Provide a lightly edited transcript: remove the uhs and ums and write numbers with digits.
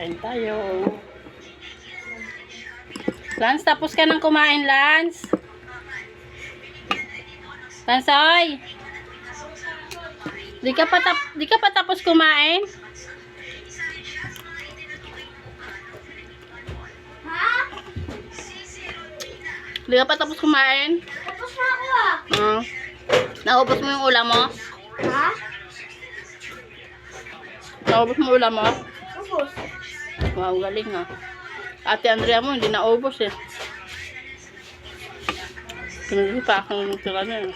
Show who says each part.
Speaker 1: Kain tayo. Lance, tapos ka nang kumain, Lance? Lance, oy! Di ka pa tapos kumain?
Speaker 2: Ha?
Speaker 1: Di ka pa tapos kumain?
Speaker 2: Tapos na ako ah.
Speaker 1: Naubos mo yung ulam mo?
Speaker 2: Ha?
Speaker 1: Naubos mo ulam mo?
Speaker 2: Tapos.
Speaker 1: Wow, galing ah. Ate Andrea mo, hindi naubos eh. Pinagli pa akong tira niya.